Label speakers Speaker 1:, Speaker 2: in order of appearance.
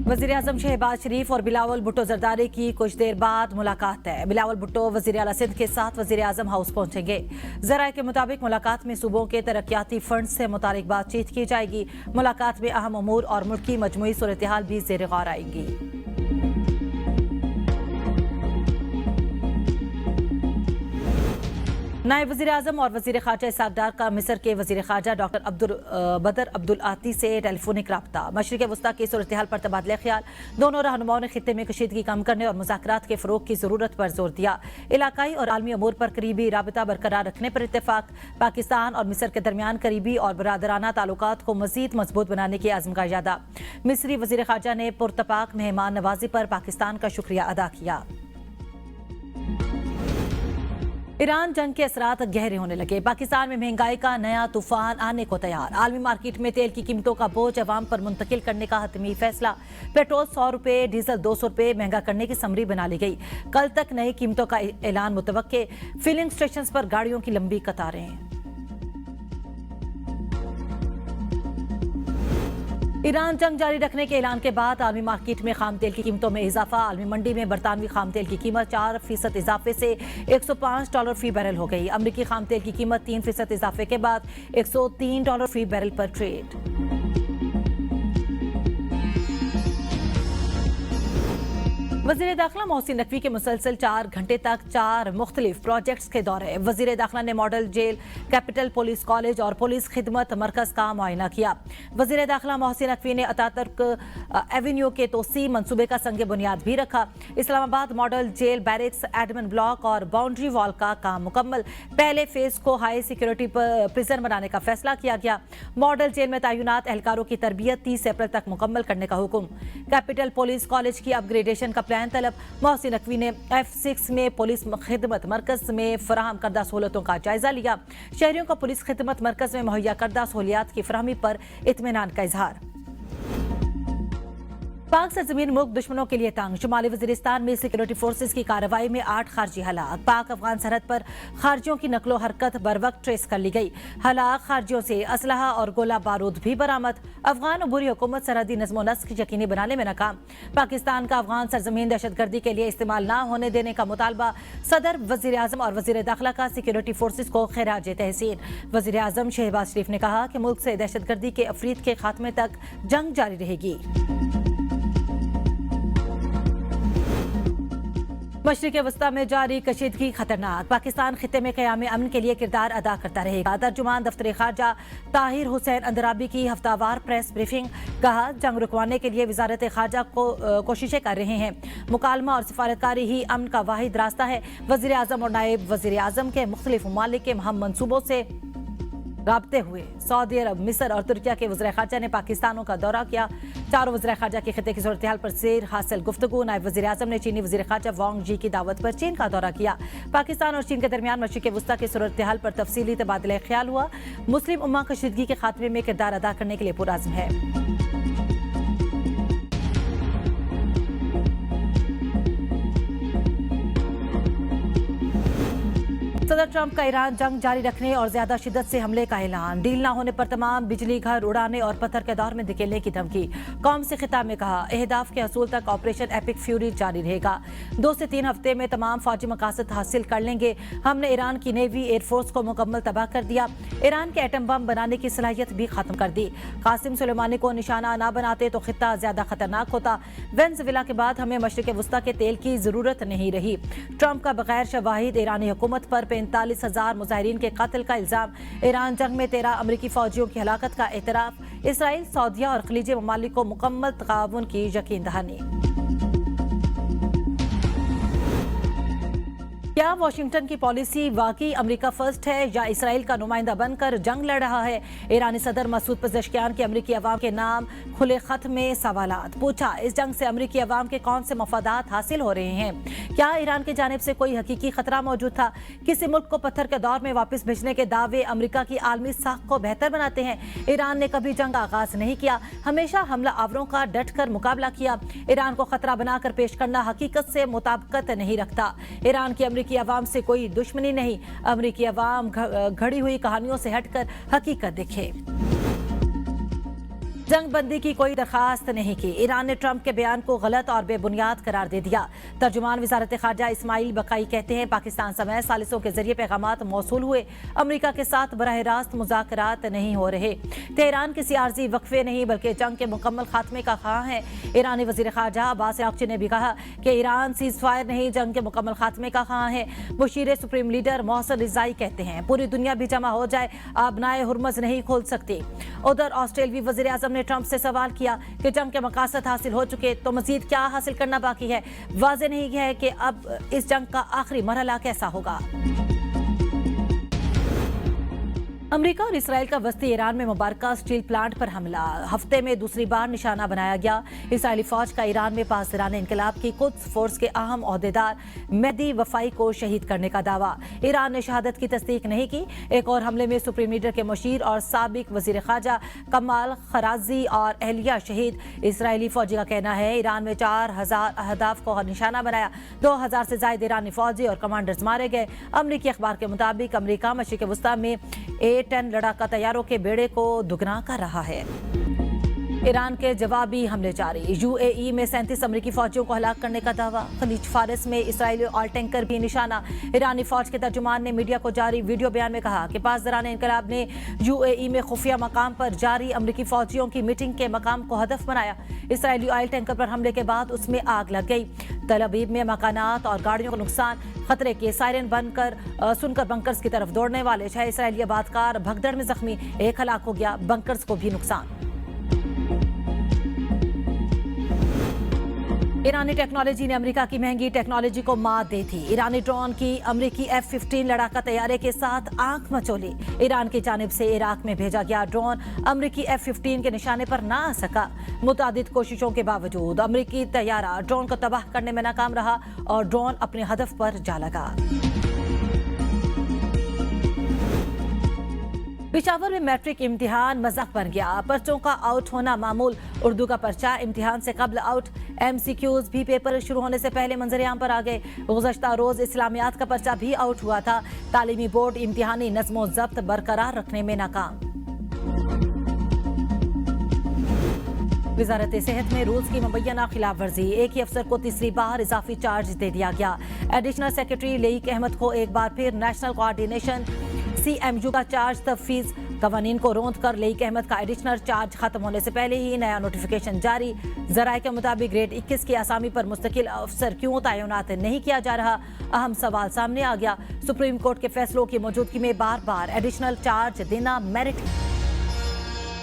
Speaker 1: वज़ीर-ए-आज़म शहबाज शरीफ और बिलावल भुट्टो जरदारी की कुछ देर बाद मुलाकात है। बिलावल भुट्टो वज़ीर आला सिंध के साथ वज़ीर-ए-आज़म हाउस पहुंचेंगे। ज़राए के मुताबिक मुलाकात में सूबों के तरक्याती फंड से मुतालिक बातचीत की जाएगी। मुलाकात में अहम अमूर और मुल्क की मजमूई सूरत-ए-हाल भी ज़ेर गौर आएंगी। नायब वज़ीर-ए-आज़म और वज़ीर ख़ारजा इसहाक़ डार का मिस्र के वज़ीर ख़ारजा डॉक्टर बदर अब्दुल आती से टेलीफोनिक राब्ता। मशरिक़ वस्ता की सूरत हाल पर तबादला ख्याल। दोनों रहनुमाओं ने खित्ते में कशीदगी कम करने और मुज़ाकरात के फ़रोग़ की ज़रूरत पर जोर दिया। इलाकाई और आलमी अमूर पर करीबी राबता बरकरार रखने पर इत्तेफ़ाक़। पाकिस्तान और मिस्र के दरमियान करीबी और बरादराना ताल्लुकात को मज़ीद मजबूत बनाने की आज़म का इरादा। मिस्री वज़ीर ख़ारजा ने पुरतपाक मेहमान नवाजी पर पाकिस्तान का शुक्रिया अदा किया। ईरान जंग के असरात गहरे होने लगे। पाकिस्तान में महंगाई का नया तूफान आने को तैयार। आलमी मार्केट में तेल की कीमतों का बोझ अवाम पर मुंतकिल करने का हतमी फैसला। पेट्रोल 100 रुपये, डीजल 200 रुपये महंगा करने की समरी बना ली गई। कल तक नई कीमतों का ऐलान मुतवक्के। फिलिंग स्टेशन पर गाड़ियों की लंबी कतारें। ईरान जंग जारी रखने के ऐलान के बाद आलमी मार्केट में खाम तेल की कीमतों में इजाफा। आलमी मंडी में बरतानवी खाम तेल की कीमत 4% इजाफे से $105 फी बैरल हो गई। अमरीकी खाम तेल की कीमत 3% इजाफे के बाद $103 फी बैरल पर ट्रेड। वज़ीर दाखिला मोहसिन नकवी के मुसलसल 4 घंटे तक 4 मुख्तलिफ प्रोजेक्ट्स के दौरे। वज़ीर दाखिला ने model jail, capital police college और पुलिस खिदमत मरकज का मुआयना किया। वज़ीर दाखिला मोहसिन नकवी ने अतातुर्क एवेन्यू के तोसी मंसूबे का संग बुनियाद भी रखा। Islamabad model jail, barracks, admin block और बाउंड्री वॉल का काम मुकम्मल। पहले फेज को हाई सिक्योरिटी प्रिजन बनाने का फैसला किया गया। मॉडल जेल में तैनात एहलकारों की तरबियत 30 अप्रैल तक मुकम्मल करने का हुक्म। कैपिटल पुलिस कॉलेज की अपग्रेडेशन का प्लान तलब। मोहसिन नकवी ने F6 में पुलिस खिदमत मरकज में फराहम करदा सहूलतों का जायजा लिया। शहरियों को पुलिस खिदमत मरकज में मुहैया करदा सहूलियात की फराहमी पर इत्मीनान का इजहार। पाक सरजमीन मुल्क दुश्मनों के लिए तंग। शुमाली वजीरिस्तान में सिक्योरिटी फोर्सेज की कार्रवाई में 8 खारजी हलाक। पाक अफगान सरहद पर खारजियों की नकलो हरकत बर वक्त ट्रेस कर ली गई। हलाक खारजियों से असलहा और गोला बारूद भी बरामद। अफगान अबूरी हुकूमत सरहदी नज़्म नस्क यकीनी बनाने में नाकाम। पाकिस्तान का अफगान सरजमीन दहशतगर्दी के लिए इस्तेमाल न होने देने का मुतालबा। सदर, वज़ीर आज़म और वज़ीर दाखिला का सिक्योरिटी फोर्सेज को खैराज तहसीन। वज़ीर आज़म शहबाज शरीफ ने कहा कि मुल्क से दहशतगर्दी के अफरीद के खात्मे तक जंग जारी रहेगी। मशरिक़ वस्ता में जारी कशीदगी खतरनाक। पाकिस्तान खित्ते में क़याम अमन के लिए किरदार अदा करता रहेगा। तर्जुमान दफ्तर ख़ारजा ताहिर हुसैन अंदराबी की हफ्तावार प्रेस ब्रीफिंग। कहा, जंग रुकवाने के लिए वज़ारत ख़ारजा को कोशिशें कर रहे हैं। मुकालमा और सिफारतकारी ही अमन का वाहिद रास्ता है। वज़ीर आज़म और नायब वज़ीर आज़म के मुख्तलिफ ममालिक के अहम मनसूबों से राब्ते हुए। सऊदी अरब, मिस्र और तुर्किया के वज़ीर ख़ारजा ने पाकिस्तानों का दौरा किया। चारों वज़ीर ख़ारजा की खित्ते की सूरत हाल पर सेर हासिल गुफ्तगू। नायब वज़ीर आज़म ने चीनी वज़ीर ख़ारजा वांग जी की दावत पर चीन का दौरा किया। पाकिस्तान और चीन के दरमियान मशरिक़ वस्ता की सूरत हाल पर तफसीली तबादला ख्याल हुआ। मुस्लिम उम्मा कशीदगी के खात्मे में किरदार अदा करने के लिए पुरअज़्म है। सदर ट्रंप का ईरान जंग जारी रखने और ज्यादा शिद्दत से हमले का ऐलान। डील न होने पर तमाम बिजली घर उड़ाने और पत्थर के दौर में धकेलने की धमकी। कौम से खिताब में कहा, अहदाफ के हसूल तक ऑपरेशन एपिक फ्यूरी जारी रहेगा। 2 से 3 हफ्ते में तमाम फौजी मकासद हासिल कर लेंगे। हमने ईरान की नेवी एयरफोर्स को मुकम्मल तबाह कर दिया। ईरान के एटम बम बनाने की सलाहियत भी खत्म कर दी। कासिम सुलेमानी को निशाना न बनाते तो खित्ता ज्यादा खतरनाक होता। वेनेज़ुएला के बाद हमें मशरिक़ वस्ता के तेल की जरूरत नहीं रही। ट्रंप का बगैर शवाहिद ईरानी हुकूमत पर 45,000 मुजाहिरीन के कत्ल का इल्जाम। ईरान जंग में 13 अमरीकी फौजियों की हलाकत का एतराफ। इसराइल, सऊदीया और खलीजी ममालिक को मुकम्मल तआवुन की यकीन दहानी। क्या वाशिंगटन की पॉलिसी वाकई अमेरिका फर्स्ट है या इसराइल का नुमाइंदा बनकर जंग लड़ रहा है? ईरानी सदर मसूद पज़ेश्कियान के अमरीकी अवाम के नाम खुले खत में सवालात। पूछा, इस जंग से अमरीकी अवाम के कौन से मफादात हासिल हो रहे हैं? क्या ईरान की जानिब से कोई हकीकी खतरा मौजूद था? किसी मुल्क को पत्थर के दौर में वापस भेजने के दावे अमरीका की आलमी साख को बेहतर बनाते हैं। ईरान ने कभी जंग आगाज नहीं किया, हमेशा हमला आवरों का डट कर मुकाबला किया। ईरान को खतरा बनाकर पेश करना हकीकत से मुताबिकत नहीं रखता। ईरान की अमरीकी अवाम से कोई दुश्मनी नहीं। अमरीकी अवाम घड़ी हुई कहानियों से हटकर हकीकत देखे। जंग बंदी की कोई दरखास्त नहीं की। ईरान ने ट्रंप के बयान को गलत और बेबुनियाद करार दे दिया। तर्जुमान वजारत खारजा इस्माइल बकाई कहते हैं पाकिस्तान समेत सालिसों के जरिए पैगामात मौसूल हुए, अमरीका के साथ बराह रास्त मुज़ाकरात नहीं हो रहे। तेहरान किसी आर्जी वक्फे नहीं बल्कि जंग के मुकम्मल खात्मे का ख़्वाह है। ईरानी वज़ीर ख़ारजा अब्बास अराग़ची ने भी कहा कि ईरान सीज़ फायर नहीं, जंग के मुकम्मल खात्मे का ख़्वाह है। मुशीर सुप्रीम लीडर मोहसिन रिज़ाई कहते हैं पूरी दुनिया भी जमा हो जाए, आबनाए हुर्मज़ नहीं खोल सकती। उधर ऑस्ट्रेलियाई वज़ीर आज़म ने ट्रंप से सवाल किया कि जंग के मकासद हासिल हो चुके तो मजीद क्या हासिल करना बाकी है। वाज़ेह नहीं है कि अब इस जंग का आखिरी मरहला कैसा होगा। अमेरिका और इसराइल का वस्ती ईरान में मुबारका स्टील प्लांट पर हमला हफ्ते में दूसरी बार निशाना बनाया गया। इसराइली फौज का ईरान में पासदारान इनकलाब की कुद्स फोर्स के अहम ओहदेदार मेहदी वफाई को शहीद करने का दावा। ईरान ने शहादत की तस्दीक नहीं की। एक और हमले में सुप्रीम लीडर के मुशीर और साबिक वजीर खारजा कमाल खराजी और अहलिया शहीद। इसराइली फौजी का कहना है ईरान में 4000 अहदाफ को निशाना बनाया, 2000 से ज्यादा ईरानी फौजी और कमांडर्स मारे गए। अमरीकी अखबार के मुताबिक अमरीका मशरिक वस्ती में A-10 लड़ाका तैयारों के बेड़े को दुगना कर रहा है। ईरान के जवाबी हमले जारी। UAE में 37 अमरीकी फौजियों को हलाक करने का दावा। खलीज फारिस में इसराइली ऑयल टैंकर भी निशाना। ईरानी फौज के तर्जुमान ने मीडिया को जारी वीडियो बयान में कहा कि पासदारान इनकलाब ने UAE में खुफिया मकाम पर जारी अमरीकी फौजियों की मीटिंग के मकाम को हदफ बनाया। इसराइली ऑयल टैंकर पर हमले के बाद उसमें आग लग गई। तल अवीव में मकानात और गाड़ियों को नुकसान। खतरे के सायरन सुनकर बंकर्स की तरफ दौड़ने वाले 6 इसराइली आबादकार भगदड़ में जख्मी, 1 हलाक हो गया। बंकर्स को भी नुकसान। ईरानी टेक्नोलॉजी ने अमेरिका की महंगी टेक्नोलॉजी को मात दी थी। ईरानी ड्रोन की अमेरिकी F-15 लड़ाका तैयारे के साथ आंख मचोली। ईरान की जानिब से इराक में भेजा गया ड्रोन अमेरिकी F-15 के निशाने पर ना आ सका। मुतादिद कोशिशों के बावजूद अमेरिकी तैयारा ड्रोन को तबाह करने में नाकाम रहा और ड्रोन अपने हदफ पर जा लगा। पिशावर में मैट्रिक इम्तिहान मजाक बन गया। पर्चों का आउट होना मामूल। उर्दू का पर्चा इम्तिहान से कबल आउट। MCQs भी पेपर शुरू होने से पहले मंजर-ए-आम पर आ गए। गुज़श्ता रोज इस्लामियात का पर्चा भी आउट हुआ था। तालीमी बोर्ड इम्तिहानी नज़्मो ज़ब्त बरकरार रखने में नाकाम। वजारत सेहत में रूल्स की मुबैना खिलाफ वर्जी। एक ही अफसर को तीसरी बार इजाफी चार्ज दे दिया गया। एडिशनल सेक्रेटरी लेईक अहमद को एक बार फिर नेशनल कोऑर्डिनेशन CMU का चार्ज तफवीज। कवानीन को रोंद कर लेईक अहमद का एडिशनल चार्ज खत्म होने से पहले ही नया नोटिफिकेशन जारी। जराये के मुताबिक ग्रेड 21 की आसामी पर मुस्तकिल अफसर क्यों तैनात नहीं किया जा रहा, अहम सवाल सामने आ गया। सुप्रीम कोर्ट के फैसलों की मौजूदगी में बार बार एडिशनल चार्ज देना मेरिट